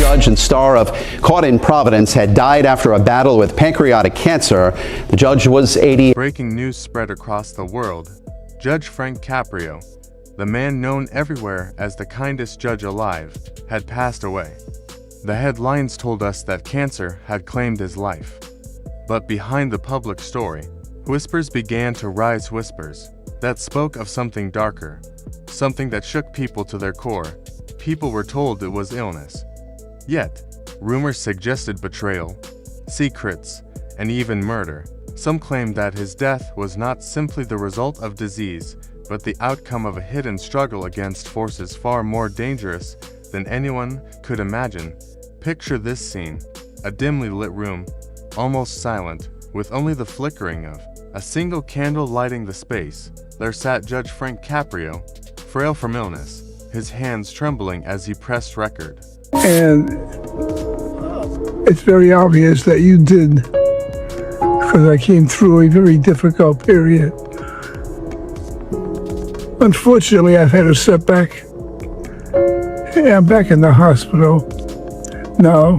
judge and star of Caught in Providence had died after a battle with pancreatic cancer. The judge was 80. Breaking news spread across the world. Judge Frank Caprio, the man known everywhere as the kindest judge alive, had passed away. The headlines told us that cancer had claimed his life. But behind the public story, whispers began to rise, whispers that spoke of something darker, something that shook people to their core. People were told it was illness. Yet, rumors suggested betrayal, secrets, and even murder. Some claimed that his death was not simply the result of disease, but the outcome of a hidden struggle against forces far more dangerous than anyone could imagine. Picture this scene: a dimly lit room, almost silent, with only the flickering of a single candle lighting the space. There sat Judge Frank Caprio, frail from illness, his hands trembling as he pressed record. And it's very obvious that you did, because I came through a very difficult period. Unfortunately, I've had a setback. I'm back in the hospital now,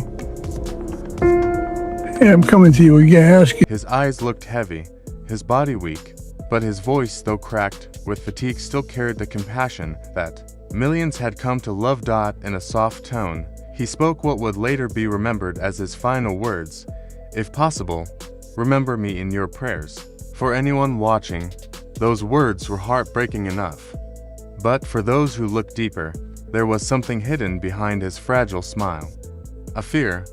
and I'm coming to you again asking. His eyes looked heavy, his body weak, but his voice, though cracked with fatigue, still carried the compassion that millions had come to love. In a soft tone, he spoke what would later be remembered as his final words: "If possible, remember me in your prayers." For anyone watching, those words were heartbreaking enough. But for those who looked deeper, there was something hidden behind his fragile smile. A fear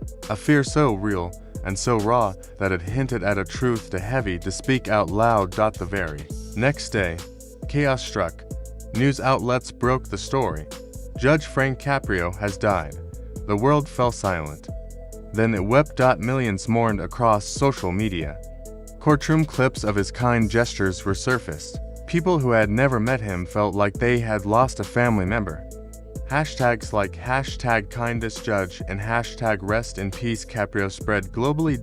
so real and so raw that it hinted at a truth too heavy to speak out loud. The very next day, chaos struck. News outlets broke the story. Judge Frank Caprio has died. The world fell silent. Then it wept. Millions mourned across social media. Courtroom clips of his kind gestures resurfaced. People who had never met him felt like they had lost a family member. Hashtags like #KindestJudge and #RestInPeace Caprio spread globally.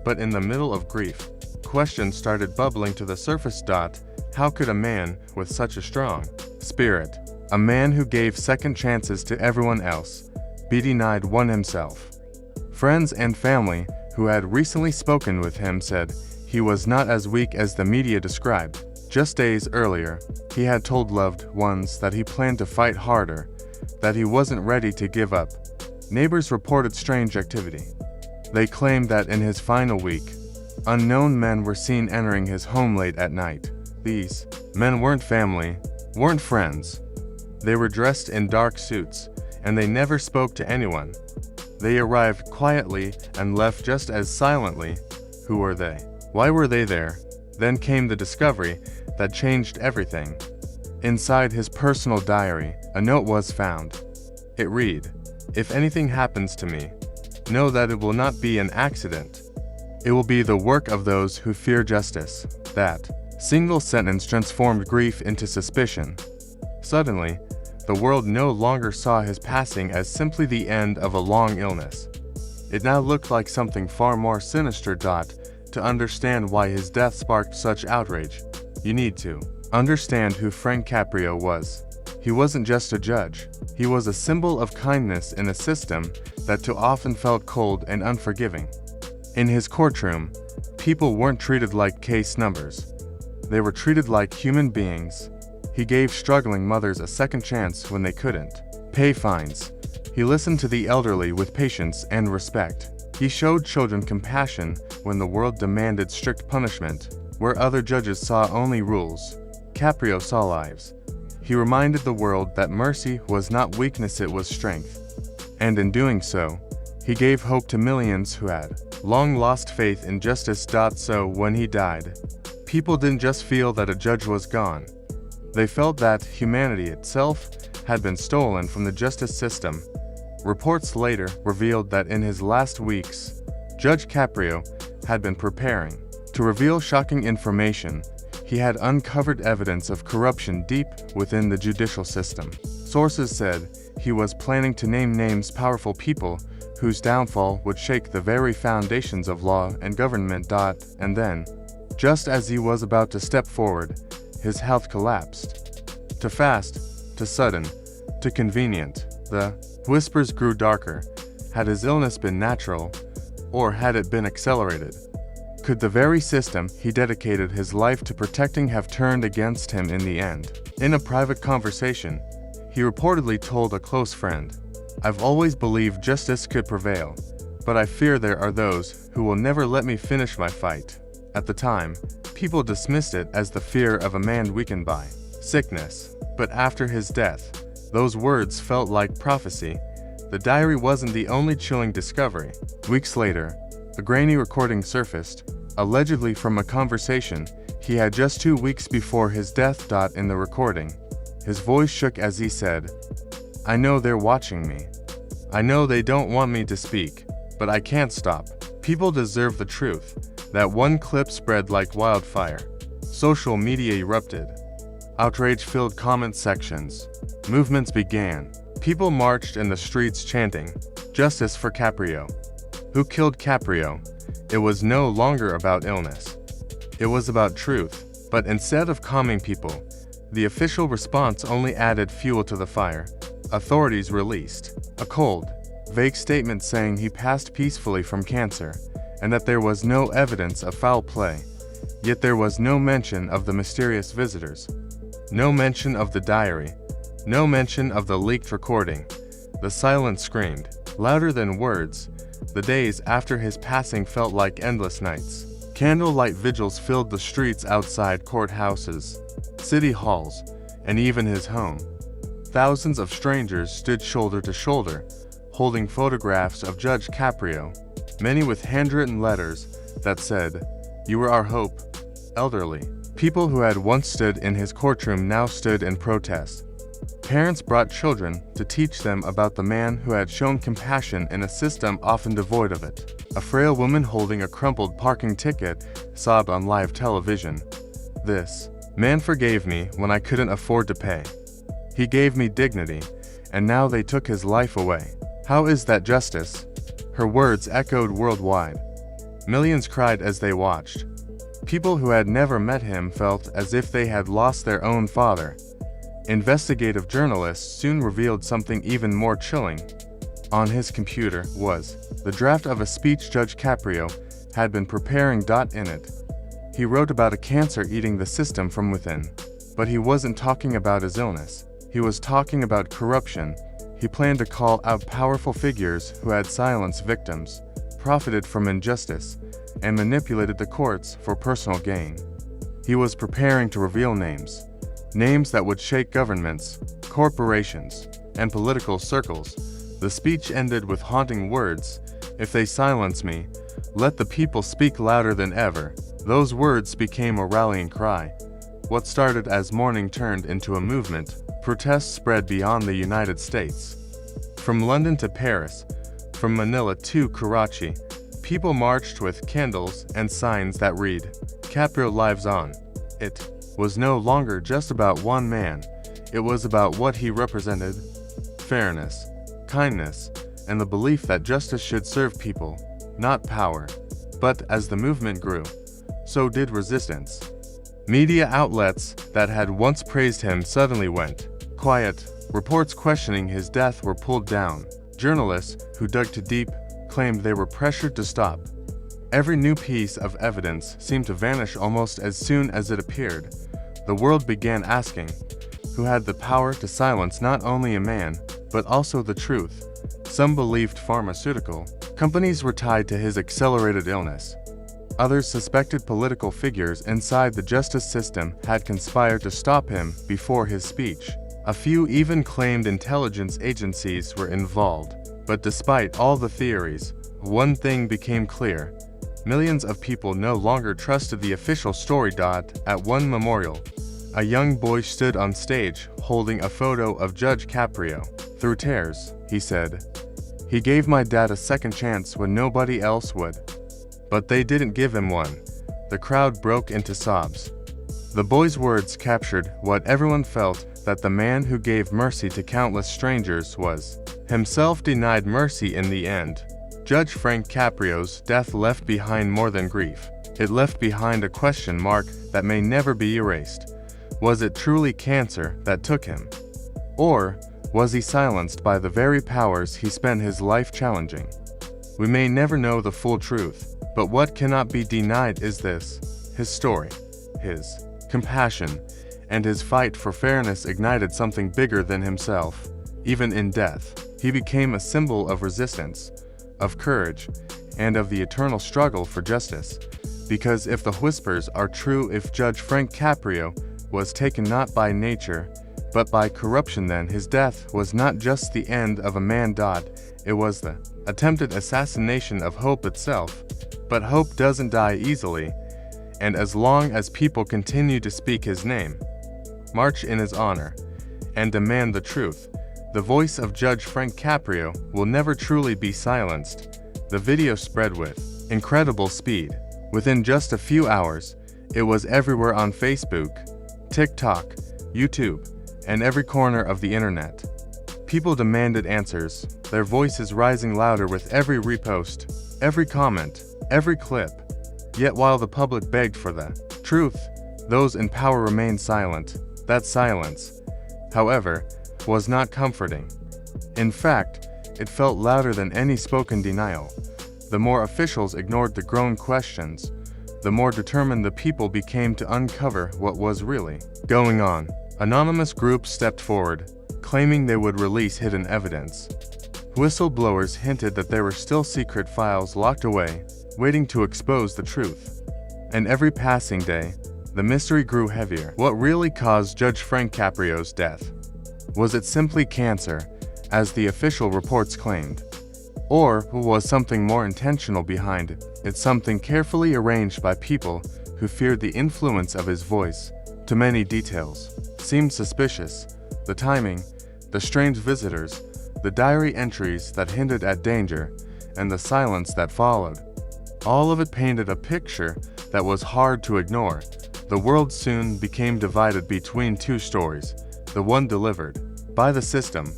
But in the middle of grief, questions started bubbling to the surface. How could a man with such a strong spirit, a man who gave second chances to everyone else, be denied one himself? Friends and family who had recently spoken with him said he was not as weak as the media described. Just days earlier, he had told loved ones that he planned to fight harder, that he wasn't ready to give up. Neighbors reported strange activity. They claimed that in his final week, unknown men were seen entering his home late at night. These men weren't family, weren't friends. They were dressed in dark suits, and they never spoke to anyone. They arrived quietly and left just as silently. Who were they? Why were they there? Then came the discovery that changed everything. Inside his personal diary, a note was found. It read, "If anything happens to me, know that it will not be an accident. It will be the work of those who fear justice." That single sentence transformed grief into suspicion. Suddenly, the world no longer saw his passing as simply the end of a long illness. It now looked like something far more sinister. To understand why his death sparked such outrage, you need to understand who Frank Caprio was. He wasn't just a judge. He was a symbol of kindness in a system that too often felt cold and unforgiving. In his courtroom, people weren't treated like case numbers. They were treated like human beings. He gave struggling mothers a second chance when they couldn't pay fines. He listened to the elderly with patience and respect. He showed children compassion when the world demanded strict punishment. Where other judges saw only rules, Caprio saw lives. He reminded the world that mercy was not weakness, it was strength. And in doing so, he gave hope to millions who had long lost faith in justice. So when he died, people didn't just feel that a judge was gone. They felt that humanity itself had been stolen from the justice system. Reports later revealed that in his last weeks, Judge Caprio had been preparing to reveal shocking information. He had uncovered evidence of corruption deep within the judicial system. Sources said he was planning to name names, powerful people whose downfall would shake the very foundations of law and government. And then, just as he was about to step forward, his health collapsed. Too fast, too sudden, too convenient. The whispers grew darker. Had his illness been natural, or had it been accelerated? Could the very system he dedicated his life to protecting have turned against him in the end? In a private conversation, he reportedly told a close friend, "I've always believed justice could prevail, but I fear there are those who will never let me finish my fight." At the time, people dismissed it as the fear of a man weakened by sickness. But after his death, those words felt like prophecy. The diary wasn't the only chilling discovery. Weeks later, a grainy recording surfaced, allegedly from a conversation he had just 2 weeks before his death. In the recording, his voice shook as he said, "I know they're watching me. I know they don't want me to speak, but I can't stop. People deserve the truth." That one clip spread like wildfire. Social media erupted. Outrage-filled comment sections. Movements began. People marched in the streets chanting, "Justice for Caprio." Who killed Caprio? It was no longer about illness. It was about truth. But instead of calming people, the official response only added fuel to the fire. Authorities released a cold, vague statement saying he passed peacefully from cancer, and that there was no evidence of foul play. Yet there was no mention of the mysterious visitors. No mention of the diary. No mention of the leaked recording. The silence screamed, louder than words. The days after his passing felt like endless nights. Candlelight vigils filled the streets outside courthouses, city halls, and even his home. Thousands of strangers stood shoulder to shoulder, holding photographs of Judge Caprio, many with handwritten letters that said, "You were our hope." Elderly people who had once stood in his courtroom now stood in protest. Parents brought children to teach them about the man who had shown compassion in a system often devoid of it. A frail woman holding a crumpled parking ticket sobbed on live television. "This man forgave me when I couldn't afford to pay. He gave me dignity, and now they took his life away. How is that justice?" Her words echoed worldwide. Millions cried as they watched. People who had never met him felt as if they had lost their own father. Investigative journalists soon revealed something even more chilling. On his computer was the draft of a speech Judge Caprio had been preparing. In it, he wrote about a cancer eating the system from within. But he wasn't talking about his illness. He was talking about corruption. He planned to call out powerful figures who had silenced victims, profited from injustice, and manipulated the courts for personal gain. He was preparing to reveal names that would shake governments, corporations, and political circles. The speech ended with haunting words, "If they silence me, let the people speak louder than ever." Those words became a rallying cry. What started as mourning turned into a movement. Protests spread beyond the United States. From London to Paris, from Manila to Karachi, people marched with candles and signs that read, "Caprio lives on." It was no longer just about one man. It was about what he represented: fairness, kindness, and the belief that justice should serve people, not power. But as the movement grew, so did resistance. Media outlets that had once praised him suddenly went quiet. Reports questioning his death were pulled down. Journalists who dug too deep claimed they were pressured to stop. Every new piece of evidence seemed to vanish almost as soon as it appeared. The world began asking, who had the power to silence not only a man, but also the truth? Some believed pharmaceutical companies were tied to his accelerated illness. Others suspected political figures inside the justice system had conspired to stop him before his speech. A few even claimed intelligence agencies were involved. But despite all the theories, one thing became clear. Millions of people no longer trusted the official story. At one memorial, a young boy stood on stage holding a photo of Judge Caprio. Through tears, he said, "He gave my dad a second chance when nobody else would." But they didn't give him one. The crowd broke into sobs. The boy's words captured what everyone felt, that the man who gave mercy to countless strangers was himself denied mercy in the end. Judge Frank Caprio's death left behind more than grief. It left behind a question mark that may never be erased. Was it truly cancer that took him? Or Was he silenced by the very powers he spent his life challenging? We may never know the full truth, but what cannot be denied is this: his story, his compassion, and his fight for fairness ignited something bigger than himself. Even in death, he became a symbol of resistance, of courage, and of the eternal struggle for justice. Because if the whispers are true, if Judge Frank Caprio was taken not by nature, but by corruption, then his death was not just the end of a man. It was the attempted assassination of hope itself. But hope doesn't die easily, and as long as people continue to speak his name, march in his honor, and demand the truth, the voice of Judge Frank Caprio will never truly be silenced. The video spread with incredible speed. Within just a few hours, it was everywhere on Facebook, TikTok, YouTube, and every corner of the internet. People demanded answers, their voices rising louder with every repost, every comment, every clip. Yet while the public begged for the truth, those in power remained silent. That silence, however, was not comforting. In fact, it felt louder than any spoken denial. The more officials ignored the growing questions, the more determined the people became to uncover what was really going on. Anonymous groups stepped forward, claiming they would release hidden evidence. Whistleblowers hinted that there were still secret files locked away, waiting to expose the truth. And every passing day, the mystery grew heavier. What really caused Judge Frank Caprio's death? Was it simply cancer, as the official reports claimed? Or was something more intentional behind it? It's something carefully arranged by people who feared the influence of his voice. Too many details seemed suspicious. The timing, the strange visitors, the diary entries that hinted at danger, and the silence that followed. All of it painted a picture that was hard to ignore. The world soon became divided between two stories, the one delivered by the system,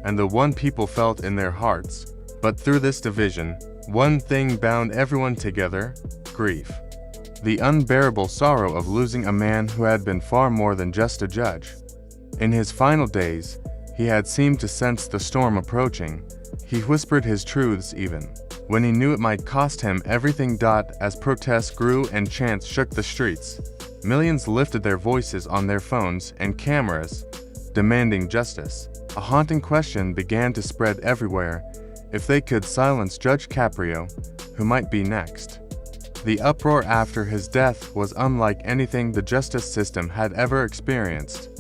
and the one people felt in their hearts. But through this division, one thing bound everyone together: grief. The unbearable sorrow of losing a man who had been far more than just a judge. In his final days, he had seemed to sense the storm approaching. He whispered his truths even when he knew it might cost him everything. As protests grew and chants shook the streets, millions lifted their voices on their phones and cameras, demanding justice. A haunting question began to spread everywhere: if they could silence Judge Caprio, who might be next? The uproar after his death was unlike anything the justice system had ever experienced.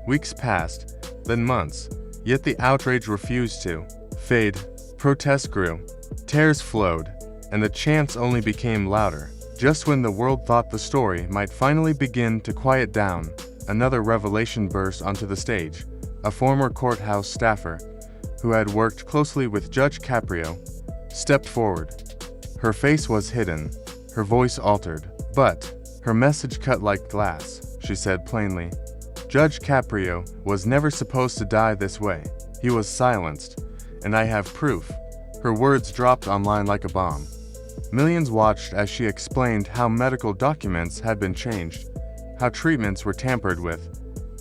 Weeks passed, then months, yet the outrage refused to fade. Protests grew, tears flowed, and the chants only became louder. Just when the world thought the story might finally begin to quiet down, another revelation burst onto the stage. A former courthouse staffer, who had worked closely with Judge Caprio, stepped forward. Her face was hidden, her voice altered, but her message cut like glass. She said plainly, "Judge Caprio was never supposed to die this way. He was silenced, and I have proof." Her words dropped online like a bomb. Millions watched as she explained how medical documents had been changed, how treatments were tampered with,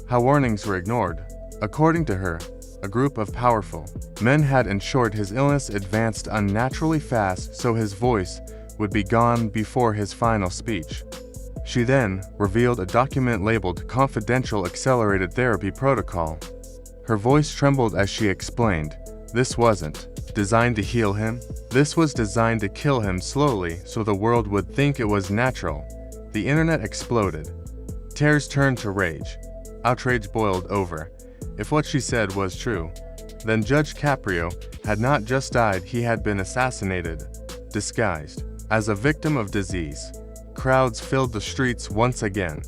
how warnings were ignored. According to her, a group of powerful men had ensured his illness advanced unnaturally fast so his voice would be gone before his final speech. She then revealed a document labeled Confidential Accelerated Therapy Protocol. Her voice trembled as she explained, "This wasn't designed to heal him. This was designed to kill him slowly so the world would think it was natural." The internet exploded. Tears turned to rage. Outrage boiled over. If what she said was true, then Judge Caprio had not just died, he had been assassinated, disguised as a victim of disease. Crowds filled the streets once again.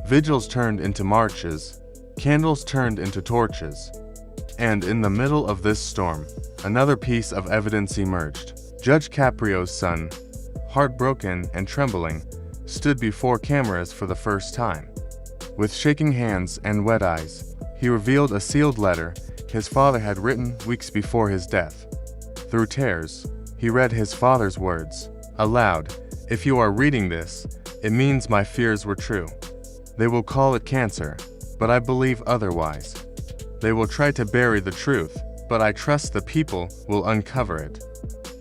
Vigils turned into marches. Candles turned into torches. And in the middle of this storm, another piece of evidence emerged. Judge Caprio's son, heartbroken and trembling, stood before cameras for the first time. With shaking hands and wet eyes, he revealed a sealed letter his father had written weeks before his death. Through tears, he read his father's words aloud. "If you are reading this, it means my fears were true. They will call it cancer, but I believe otherwise. They will try to bury the truth, but I trust the people will uncover it.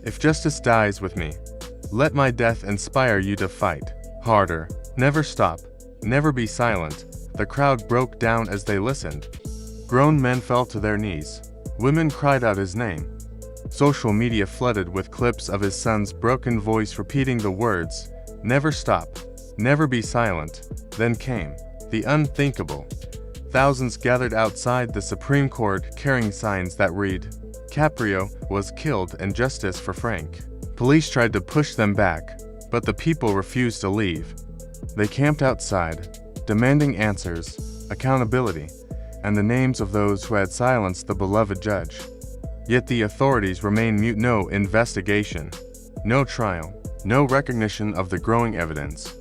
If justice dies with me, let my death inspire you to fight harder. Never stop. Never be silent. The crowd broke down as they listened. Grown men fell to their knees. Women cried out his name. Social media flooded with clips of his son's broken voice repeating the words, "Never stop. Never be silent." Then came the unthinkable. Thousands gathered outside the Supreme Court carrying signs that read, "Caprio was killed and justice for Frank." Police tried to push them back, but the people refused to leave. They camped outside, demanding answers, accountability, and the names of those who had silenced the beloved judge. Yet the authorities remain mute. No investigation, no trial, no recognition of the growing evidence.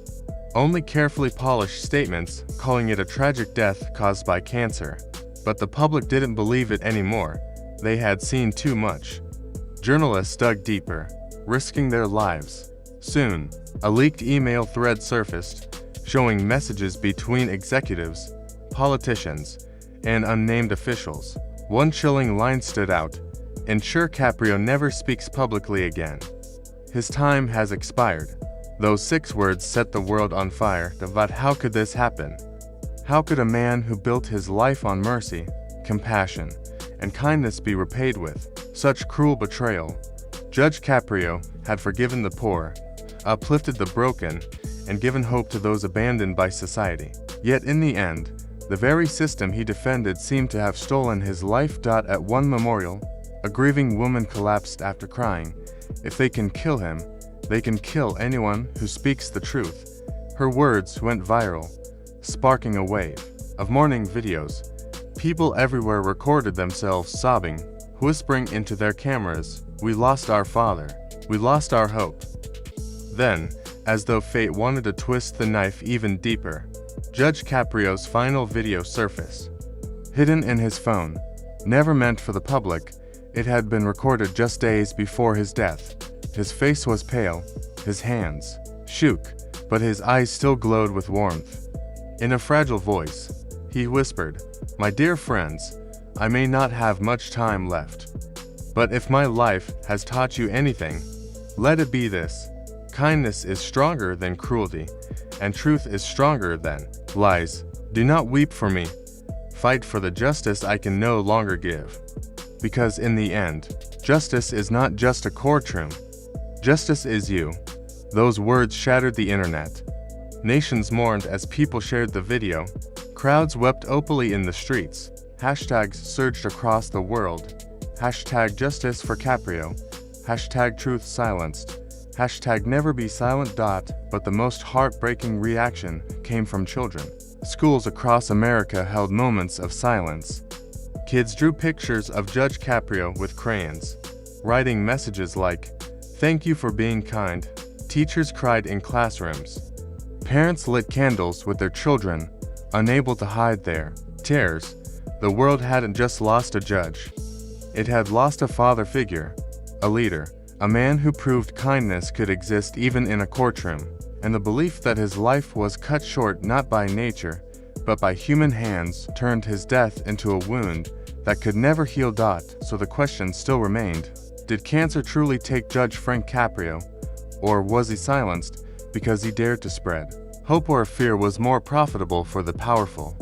Only carefully polished statements calling it a tragic death caused by cancer. But the public didn't believe it anymore. They had seen too much. Journalists dug deeper, risking their lives. Soon, a leaked email thread surfaced, showing messages between executives, politicians, and unnamed officials. One chilling line stood out: "Ensure Caprio never speaks publicly again. His time has expired." Those 6 words set the world on fire. But how could this happen? How could a man who built his life on mercy, compassion, and kindness be repaid with such cruel betrayal? Judge Caprio had forgiven the poor, uplifted the broken, and given hope to those abandoned by society. Yet in the end, the very system he defended seemed to have stolen his life. At one memorial, a grieving woman collapsed after crying, "If they can kill him, they can kill anyone who speaks the truth." Her words went viral, sparking a wave of mourning videos. People everywhere recorded themselves sobbing, whispering into their cameras, "We lost our father. We lost our hope." Then, as though fate wanted to twist the knife even deeper, Judge Caprio's final video surfaced. Hidden in his phone, never meant for the public, it had been recorded just days before his death. His face was pale, his hands shook, but his eyes still glowed with warmth. In a fragile voice, he whispered, "My dear friends, I may not have much time left. But if my life has taught you anything, let it be this: kindness is stronger than cruelty, and truth is stronger than lies. Do not weep for me. Fight for the justice I can no longer give. Because in the end, justice is not just a courtroom. Justice is you." Those words shattered the internet. Nations mourned as people shared the video. Crowds wept openly in the streets. Hashtags surged across the world. Hashtag justice for Caprio. Hashtag truth silenced. Hashtag never be silent. But the most heartbreaking reaction came from children. Schools across America held moments of silence. Kids drew pictures of Judge Caprio with crayons, writing messages like, "Thank you for being kind." Teachers cried in classrooms. Parents lit candles with their children, unable to hide their tears. The world hadn't just lost a judge. It had lost a father figure, a leader, a man who proved kindness could exist even in a courtroom, and the belief that his life was cut short not by nature, but by human hands turned his death into a wound that could never heal. So the question still remained: did cancer truly take Judge Frank Caprio, or was he silenced because he dared to spread hope where fear was more profitable for the powerful?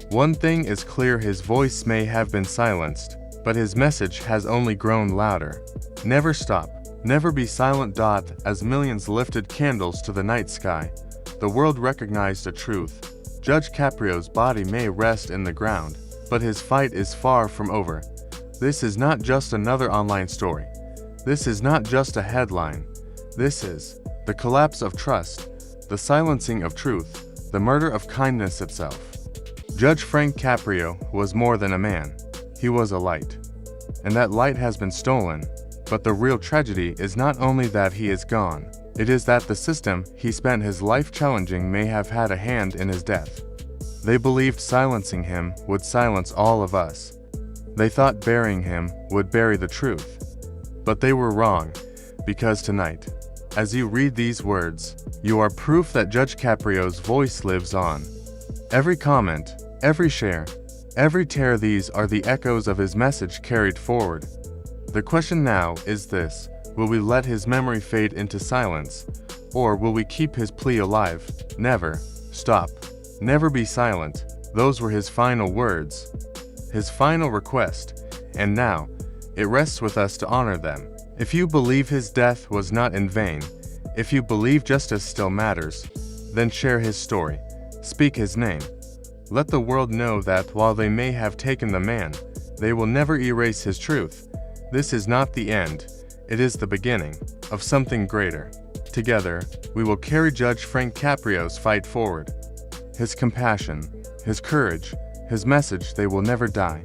One thing is clear: his voice may have been silenced, but his message has only grown louder. Never stop, never be silent. As millions lifted candles to the night sky, the world recognized a truth. Judge Caprio's body may rest in the ground, but his fight is far from over. This is not just another online story. This is not just a headline. This is the collapse of trust, the silencing of truth, the murder of kindness itself. Judge Frank Caprio was more than a man. He was a light. And that light has been stolen. But the real tragedy is not only that he is gone, it is that the system he spent his life challenging may have had a hand in his death. They believed silencing him would silence all of us. They thought burying him would bury the truth. But they were wrong, because tonight, as you read these words, you are proof that Judge Caprio's voice lives on. Every comment, every share, Every tear, these are the echoes of his message carried forward. The question now is this: will we let his memory fade into silence, or will we keep his plea alive? Never stop, never be silent. Those were his final words, his final request, and now it rests with us to honor them. If you believe his death was not in vain, if you believe justice still matters, then share his story, speak his name. Let the world know that while they may have taken the man, they will never erase his truth. This is not the end, it is the beginning of something greater. Together, we will carry Judge Frank Caprio's fight forward. His compassion, his courage, his message, they will never die.